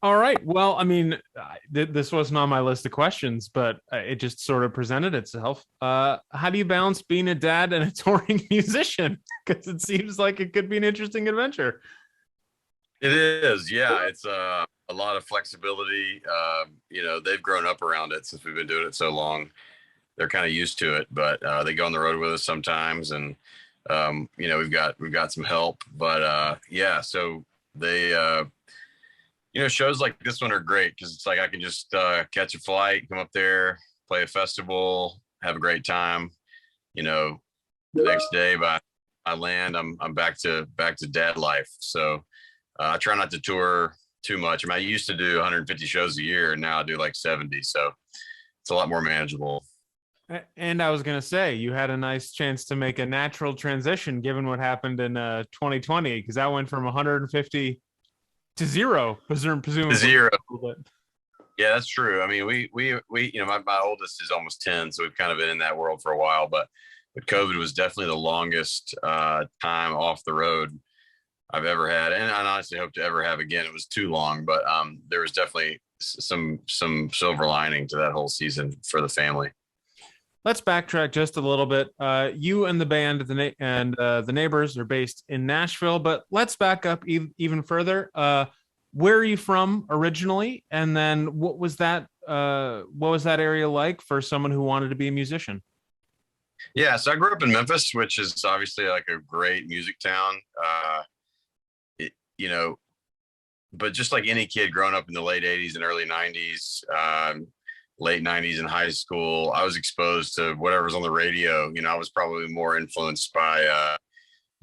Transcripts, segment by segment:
All right. Well, I mean, this wasn't on my list of questions, but it just sort of presented itself. How do you balance being a dad and a touring musician? Because it seems like it could be an interesting adventure. It is, yeah. It's a lot of flexibility. They've grown up around it since we've been doing it so long. They're kind of used to it, but they go on the road with us sometimes, and we've got some help. But yeah, so they shows like this one are great because it's like I can just catch a flight, come up there, play a festival, have a great time. You know, the next day by I land, I'm back to dad life. So I try not to tour too much. I mean, I used to do 150 shows a year, and now I do like 70. So it's a lot more manageable. And I was going to say, you had a nice chance to make a natural transition given what happened in 2020, because that went from 150 to zero, presumably. Zero. Yeah, that's true. I mean, my oldest is almost 10, so we've kind of been in that world for a while. But COVID was definitely the longest time off the road I've ever had, and I honestly hope to ever have again. It was too long, but there was definitely some silver lining to that whole season for the family. Let's backtrack just a little bit. You and the band the neighbors are based in Nashville, but let's back up even further. Where are you from originally, and then what was that area like for someone who wanted to be a musician? Yeah, so I grew up in Memphis, which is obviously like a great music town. It, you know, but just like any kid growing up in the late 80s and early 90s, late 90s in high school, I was exposed to whatever's on the radio. I was probably more influenced by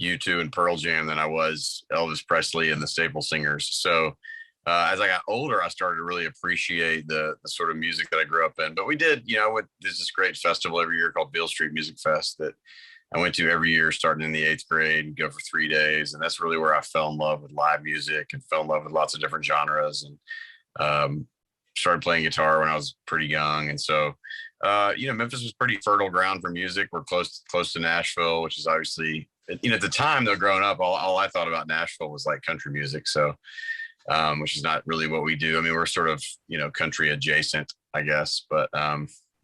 U2 and Pearl Jam than I was Elvis Presley and the Staple Singers. So as I got older, I started to really appreciate the sort of music that I grew up in. But we did, there's this great festival every year called Beale Street Music Fest that I went to every year starting in the eighth grade and go for 3 days. And that's really where I fell in love with live music and fell in love with lots of different genres, and started playing guitar when I was pretty young. And so, Memphis was pretty fertile ground for music. We're close to Nashville, which is obviously, at the time though, growing up, all I thought about Nashville was like country music. So, which is not really what we do. I mean, we're sort of, country adjacent, I guess, but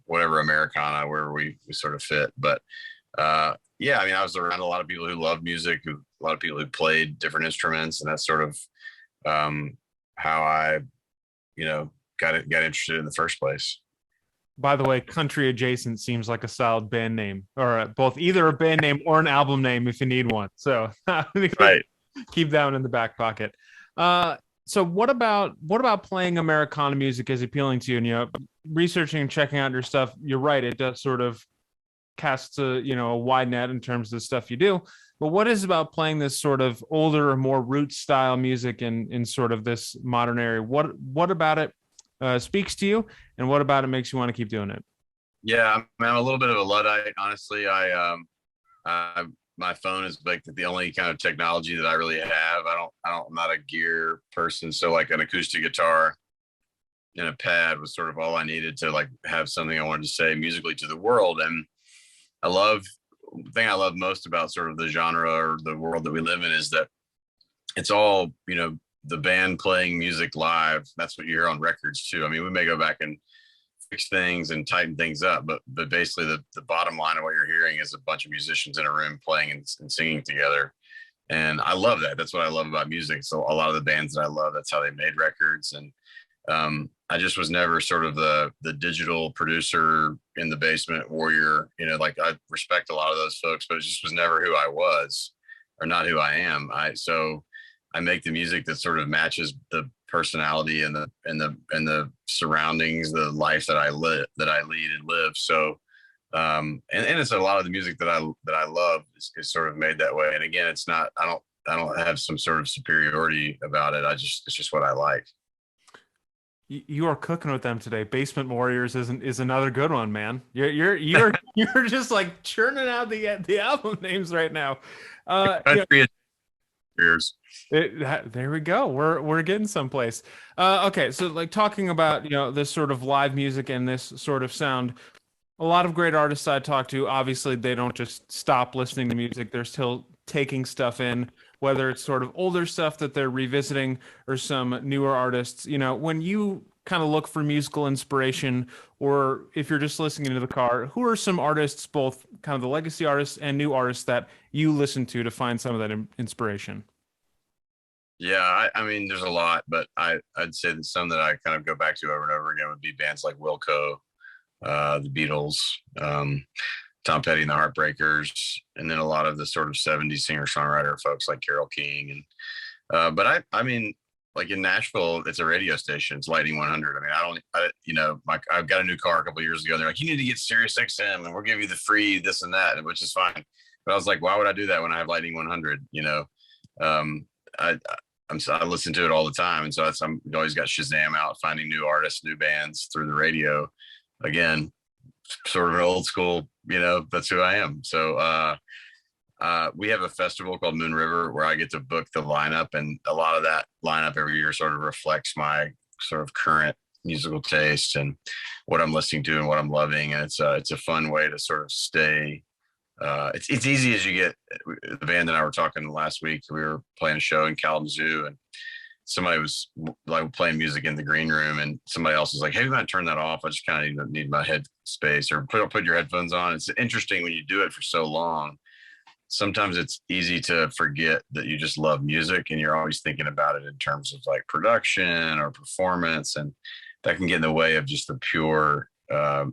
whatever, Americana, where we sort of fit. But yeah, I mean, I was around a lot of people who love music, a lot of people who played different instruments, and that's sort of how I, got interested in the first place. By the way, country adjacent seems like a solid band name, or both either a band name or an album name if you need one. So Right. keep that one in the back pocket. So what about playing Americana music is appealing to you? And researching and checking out your stuff, you're right, it does sort of cast a wide net in terms of the stuff you do. But what is about playing this sort of older, more root style music in sort of this modern area? What about it speaks to you, and what about it makes you want to keep doing it? Yeah, I'm a little bit of a luddite, honestly. My phone is like the only kind of technology that I really have. I'm not a gear person, so like an acoustic guitar and a pad was sort of all I needed to like have something I wanted to say musically to the world. And the thing I love most about sort of the genre or the world that we live in is that it's all, the band playing music live. That's what you hear on records too. I mean, we may go back and fix things and tighten things up, but basically the bottom line of what you're hearing is a bunch of musicians in a room playing and singing together. And I love that. That's what I love about music. So a lot of the bands that I love, that's how they made records. And I just was never sort of the digital producer in the basement warrior, like I respect a lot of those folks, but it just was never who I was, or not who I am. So I make the music that sort of matches the personality and the surroundings, the life that I lead and live. So and it's a lot of the music that I love is sort of made that way. And again, it's not, I don't have some sort of superiority about it. It's just what I like. You are cooking with them today. Basement Warriors is another good one, man. You're just like churning out the album names right now. Country years. There we go. We're getting someplace. Okay, so like talking about this sort of live music and this sort of sound. A lot of great artists I talk to, obviously they don't just stop listening to music. They're still taking stuff in. whether it's sort of older stuff that they're revisiting or some newer artists. You know, when you kind of look for musical inspiration, or if you're just listening to the car, who are some artists, both kind of the legacy artists and new artists, that you listen to find some of that inspiration? Yeah, I mean, there's a lot, but I'd say that some that I kind of go back to over and over again would be bands like Wilco, the Beatles, Tom Petty and the Heartbreakers, and then a lot of the sort of 70s singer-songwriter folks like Carole King. And but I mean, like in Nashville, it's a radio station. It's Lighting 100. I mean, I've got a new car a couple of years ago. They're like, you need to get Sirius XM, and we'll give you the free this and that, which is fine. But I was like, why would I do that when I have Lighting 100? You know, I listen to it all the time, and so I'm always got Shazam out, finding new artists, new bands through the radio. Again, sort of an old school, you know, that's who I am. So we have a festival called Moon River where I get to book the lineup, and a lot of that lineup every year sort of reflects my sort of current musical taste and what I'm listening to and what I'm loving. And it's a fun way to sort of stay. It's easy as you get. The band and I were talking last week. We were playing a show in Kalamazoo, and somebody was like playing music in the green room, and somebody else was like, "Hey, we might turn that off. I just kind of need my head space, or put your headphones on." It's interesting when you do it for so long. Sometimes it's easy to forget that you just love music, and you're always thinking about it in terms of like production or performance, and that can get in the way of just the pure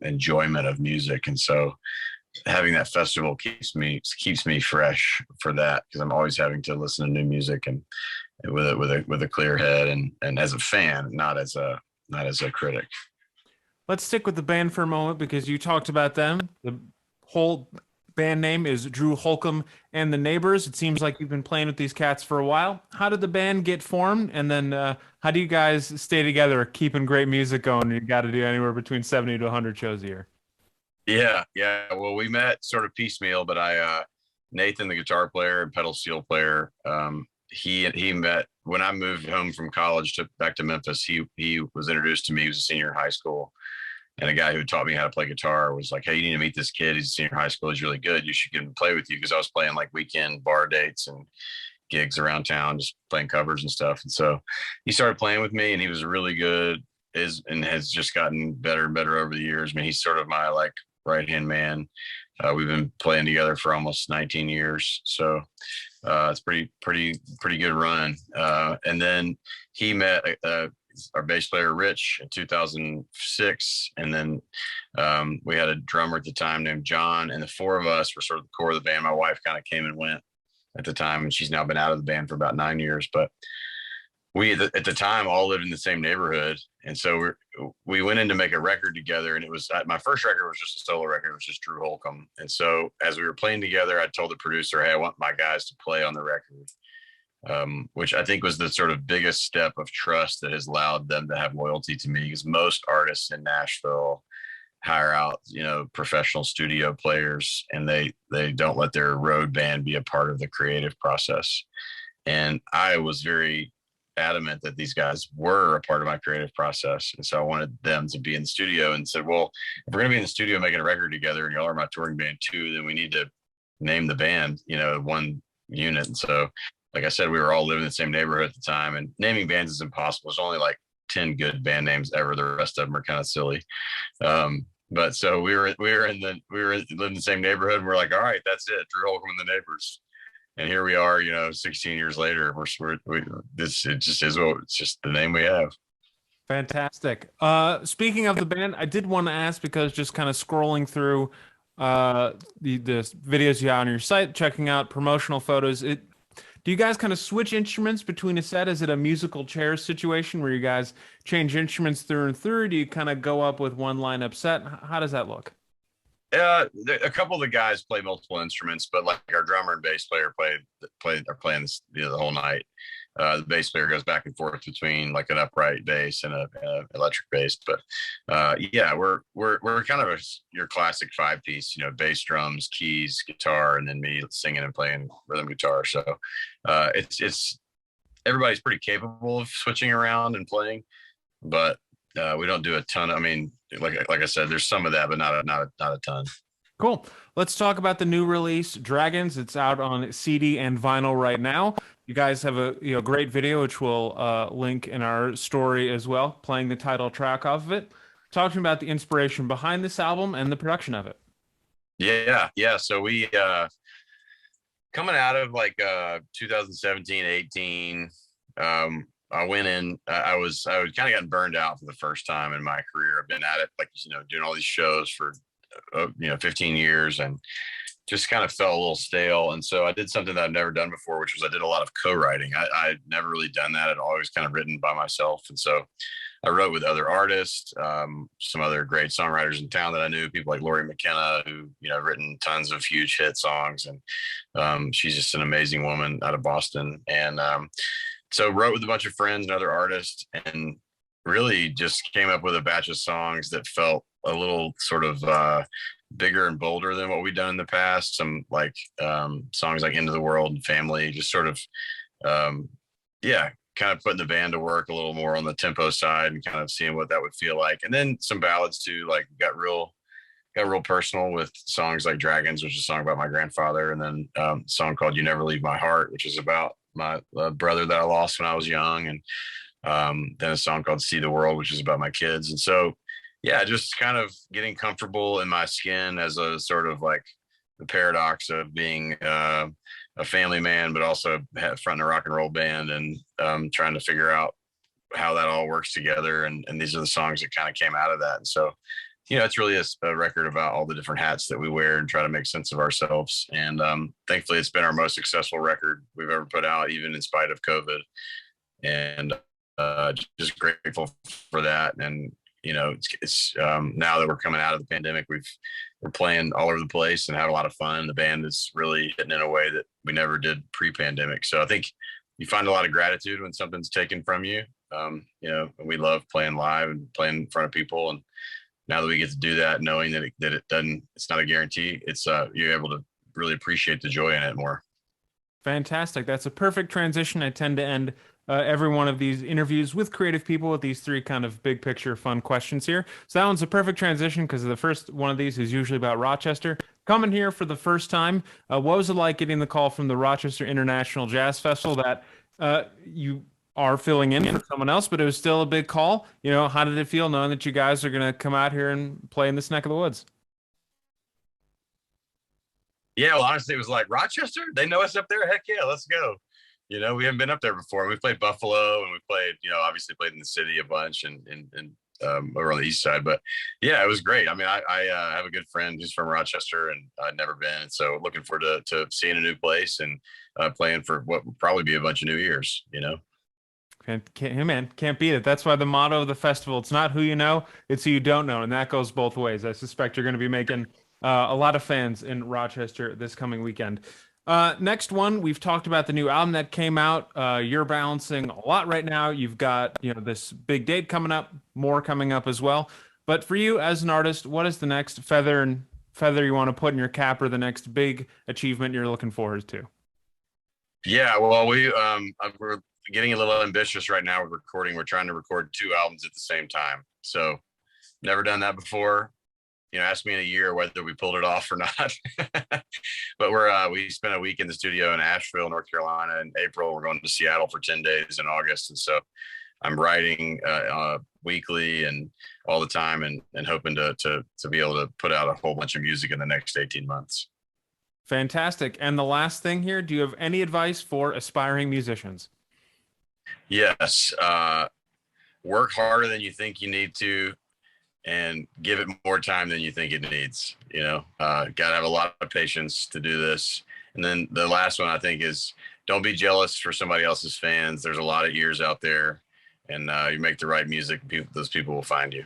enjoyment of music. And so having that festival keeps me fresh for that, because I'm always having to listen to new music and with a clear head and as a fan, not as a critic. Let's stick with the band for a moment, because you talked about them. The whole band name is Drew Holcomb and the Neighbors. It seems like you've been playing with these cats for a while. How did the band get formed? And then how do you guys stay together, keeping great music going? You got to do anywhere between 70 to 100 shows a year. Yeah. Well, we met sort of piecemeal, but Nathan, the guitar player and pedal steel player, he met when I moved home from college back to Memphis. He was introduced to me. He was a senior in high school, and a guy who taught me how to play guitar was like, "Hey, you need to meet this kid. He's a senior in high school. He's really good. You should get him to play with you." Because I was playing like weekend bar dates and gigs around town, just playing covers and stuff. And so he started playing with me, and he was really good. And has just gotten better and better over the years. I mean, he's sort of my like right-hand man. We've been playing together for almost 19 years. So it's pretty good run. And then he met our bass player, Rich, in 2006. And then we had a drummer at the time named John, and the four of us were sort of the core of the band. My wife kind of came and went at the time, and she's now been out of the band for about 9 years. But we at the time all lived in the same neighborhood, and so we went in to make a record together. And it was my first record was just a solo record. It was just Drew Holcomb. And so as we were playing together, I told the producer, "Hey, I want my guys to play on the record," which I think was the sort of biggest step of trust that has allowed them to have loyalty to me, because most artists in Nashville hire out, you know, professional studio players, and they don't let their road band be a part of the creative process. And I was very adamant that these guys were a part of my creative process. And so I wanted them to be in the studio, and said, well, if we're going to be in the studio making a record together and y'all are my touring band too, then we need to name the band, you know, one unit. And so, like I said, we were all living in the same neighborhood at the time, and naming bands is impossible. There's only like 10 good band names ever. The rest of them are kind of silly. But so we lived in the same neighborhood, and we're like, all right, that's it. Drew Holcomb and the Neighbors. And here we are, you know, 16 years later. It's just the name we have. Fantastic. Speaking of the band, I did want to ask, because just kind of scrolling through the videos you have on your site, checking out promotional photos, do you guys kind of switch instruments between a set? Is it a musical chairs situation where you guys change instruments through and through? Do you kind of go up with one lineup set? How does that look? A couple of the guys play multiple instruments, but like our drummer and bass player are playing this, you know, the whole night. The bass player goes back and forth between like an upright bass and a electric bass. But yeah, we're kind of your classic 5-piece, you know, bass, drums, keys, guitar, and then me singing and playing rhythm guitar. So it's everybody's pretty capable of switching around and playing, but we don't do a ton. I mean, like I said, there's some of that, but not a ton. Cool. Let's talk about the new release, Dragons. It's out on CD and vinyl right now. You guys have a great video, which we'll link in our story as well, playing the title track off of it. Talk to me about the inspiration behind this album and the production of it. Yeah. So we coming out of like 2017, 18, I went in. I was kind of gotten burned out for the first time in my career. I've been at it, like, doing all these shows for 15 years, and just kind of felt a little stale. And so I did something that I've never done before, which was I did a lot of co-writing. I'd never really done that. I'd always kind of written by myself. And so I wrote with other artists, some other great songwriters in town that I knew, people like Lori McKenna, who, written tons of huge hit songs. And she's just an amazing woman out of Boston. And so wrote with a bunch of friends and other artists, and really just came up with a batch of songs that felt a little sort of bigger and bolder than what we've done in the past. Some like songs like Into the World and Family, just sort of kind of putting the band to work a little more on the tempo side and kind of seeing what that would feel like. And then some ballads too, like got real personal with songs like Dragons, which is a song about my grandfather, and then a song called You Never Leave My Heart, which is about my brother that I lost when I was young, and then a song called See the World, which is about my kids. And so just kind of getting comfortable in my skin as a sort of like the paradox of being a family man, but also fronting a rock and roll band, and trying to figure out how that all works together. And these are the songs that kind of came out of that. And so, it's really a record about all the different hats that we wear and try to make sense of ourselves. And thankfully, it's been our most successful record we've ever put out, even in spite of COVID. And just grateful for that. And it's now that we're coming out of the pandemic, we're playing all over the place and having a lot of fun. The band is really hitting in a way that we never did pre-pandemic. So I think you find a lot of gratitude when something's taken from you. And we love playing live and playing in front of people. And now that we get to do that, knowing that it's not a guarantee, it's you're able to really appreciate the joy in it more. Fantastic. That's a perfect transition. I tend to end every one of these interviews with creative people with these three kind of big picture fun questions here. So that one's a perfect transition because the first one of these is usually about Rochester. Coming here for the first time, what was it like getting the call from the Rochester International Jazz Festival that you are filling in for someone else, but it was still a big call? How did it feel knowing that you guys are going to come out here and play in this neck of the woods? Yeah, well, honestly, it was like, Rochester? They know us up there? Heck yeah, let's go. We haven't been up there before. We played Buffalo, and we played, obviously played in the city a bunch and over on the east side. But yeah, it was great. I mean, I have a good friend who's from Rochester, and I'd never been. And so looking forward to seeing a new place and playing for what will probably be a bunch of new ears, Can't beat it. That's why the motto of the festival, it's not who you know, it's who you don't know. And that goes both ways. I suspect you're going to be making a lot of fans in Rochester this coming weekend. Next one, we've talked about the new album that came out. You're balancing a lot right now. You've got, this big date coming up, more coming up as well. But for you as an artist, what is the next feather you want to put in your cap, or the next big achievement you're looking forward to? Yeah, well, we're getting a little ambitious right now with recording. We're trying to record 2 albums at the same time. So never done that before. Ask me in a year whether we pulled it off or not. But we spent a week in the studio in Asheville, North Carolina in April. We're going to Seattle for 10 days in August. And so I'm writing weekly and all the time, and hoping to be able to put out a whole bunch of music in the next 18 months. Fantastic. And the last thing here, do you have any advice for aspiring musicians? Yes. Work harder than you think you need to, and give it more time than you think it needs. Got to have a lot of patience to do this. And then the last one, I think, is don't be jealous for somebody else's fans. There's a lot of ears out there, and you make the right music, those people will find you.